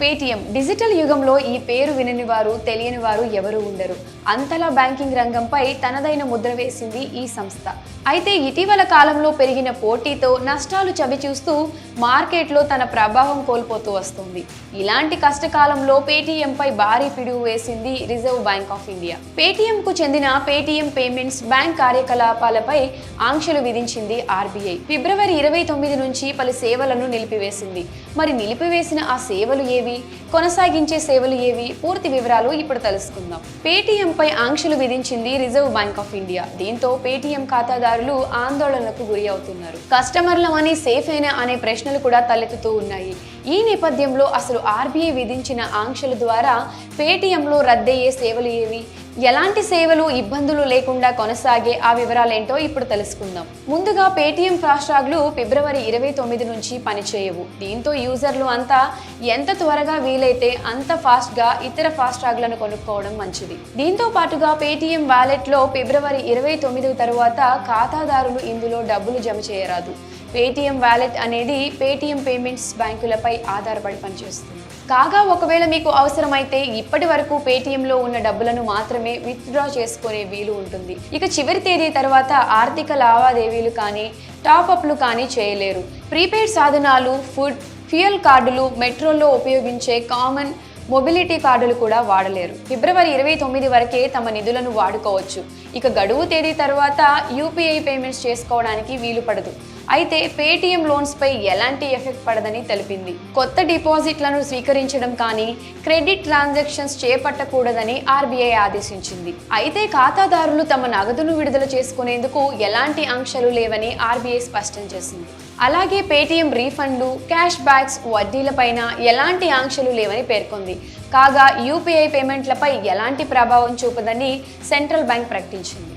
Paytm digital యుగంలో ఈ పేరు వినని వారు తెలియని వారు ఎవరు ఉండరు. అంతలా బ్యాంకింగ్ రంగంపై తనదైన ముద్ర వేసింది ఈ సంస్థ. అయితే ఇటీవల కాలంలో పెరిగిన పోటీతో నష్టాలు చవిచూస్తూ మార్కెట్లో తన ప్రభావం కోల్పోతూ వస్తుంది. ఇలాంటి కష్టకాలంలో పేటీఎంపై భారీ పిడుగు వేసింది రిజర్వ్ బ్యాంక్ ఆఫ్ ఇండియా. పేటీఎంకు చెందిన పేటీఎం పేమెంట్స్ బ్యాంక్ కార్యకలాపాలపై ఆంక్షలు విధించింది ఆర్బీఐ. ఫిబ్రవరి 29 నుంచి పలు సేవలను నిలిపివేసింది. మరి నిలిపివేసిన ఆ సేవలు ఏవి, కొనసాగించే సేవలు ఏవి, పూర్తి వివరాలు ఇప్పుడు తెలుసుకుందాం. పేటీఎం పై ఆంక్షలు విధించింది రిజర్వ్ బ్యాంక్ ఆఫ్ ఇండియా. దీంతో పేటీఎం ఖాతాదారులు ఆందోళనకు గురి అవుతున్నారు. కస్టమర్ల మనీ సేఫ్ అయినా అనే ప్రశ్నలు కూడా తలెత్తుతూ ఉన్నాయి. ఈ నేపథ్యంలో అసలు ఆర్బీఐ విధించిన ఆంక్షల ద్వారా పేటీఎంలో రద్దయ్యే సేవలు ఏవి, ఎలాంటి సేవలు ఇబ్బందులు లేకుండా కొనసాగే ఆ వివరాలేంటో ఇప్పుడు తెలుసుకుందాం. ముందుగా పేటీఎం ఫాస్ట్రాగ్లు ఫిబ్రవరి 29 నుంచి పనిచేయవు. దీంతో యూజర్లు అంతా ఎంత త్వరగా వీలైతే అంత ఫాస్ట్గా ఇతర ఫాస్ట్రాగ్లను కొనుక్కోవడం మంచిది. దీంతో పాటుగా పేటీఎం వాలెట్లో ఫిబ్రవరి 29 తరువాత ఖాతాదారులు ఇందులో డబ్బులు జమ చేయరాదు. పేటీఎం వాలెట్ అనేది పేటీఎం పేమెంట్స్ బ్యాంకులపై ఆధారపడి పనిచేస్తుంది. కాగా ఒకవేళ మీకు అవసరమైతే ఇప్పటి వరకు పేటీఎంలో ఉన్న డబ్బులను మాత్రమే విత్డ్రా చేసుకునే వీలు ఉంటుంది. ఇక చివరి తేదీ తర్వాత ఆర్థిక లావాదేవీలు కానీ టాప్అప్లు కానీ చేయలేరు. ప్రీపెయిడ్ సాధనాలు, ఫుడ్, ఫ్యూయల్ కార్డులు, మెట్రోల్లో ఉపయోగించే కామన్ మొబిలిటీ కార్డులు కూడా వాడలేరు. ఫిబ్రవరి 29 వరకే తమ నిధులను వాడుకోవచ్చు. ఇక గడువు తేదీ తర్వాత యూపీఐ పేమెంట్స్ చేసుకోవడానికి వీలు పడదు. అయితే పేటీఎం లోన్స్పై ఎలాంటి ఎఫెక్ట్ పడదని తెలిపింది. కొత్త డిపాజిట్లను స్వీకరించడం కానీ క్రెడిట్ ట్రాన్సాక్షన్స్ చేపట్టకూడదని ఆర్బీఐ ఆదేశించింది. అయితే ఖాతాదారులు తమ నగదును విడుదల చేసుకునేందుకు ఎలాంటి ఆంక్షలు లేవని ఆర్బీఐ స్పష్టం చేసింది. అలాగే పేటీఎం రీఫండ్లు, క్యాష్ బ్యాక్స్, వడ్డీలపైన ఎలాంటి ఆంక్షలు లేవని పేర్కొంది. కాగా యూపీఐ పేమెంట్లపై ఎలాంటి ప్రభావం చూపదని సెంట్రల్ బ్యాంక్ ప్రకటించింది.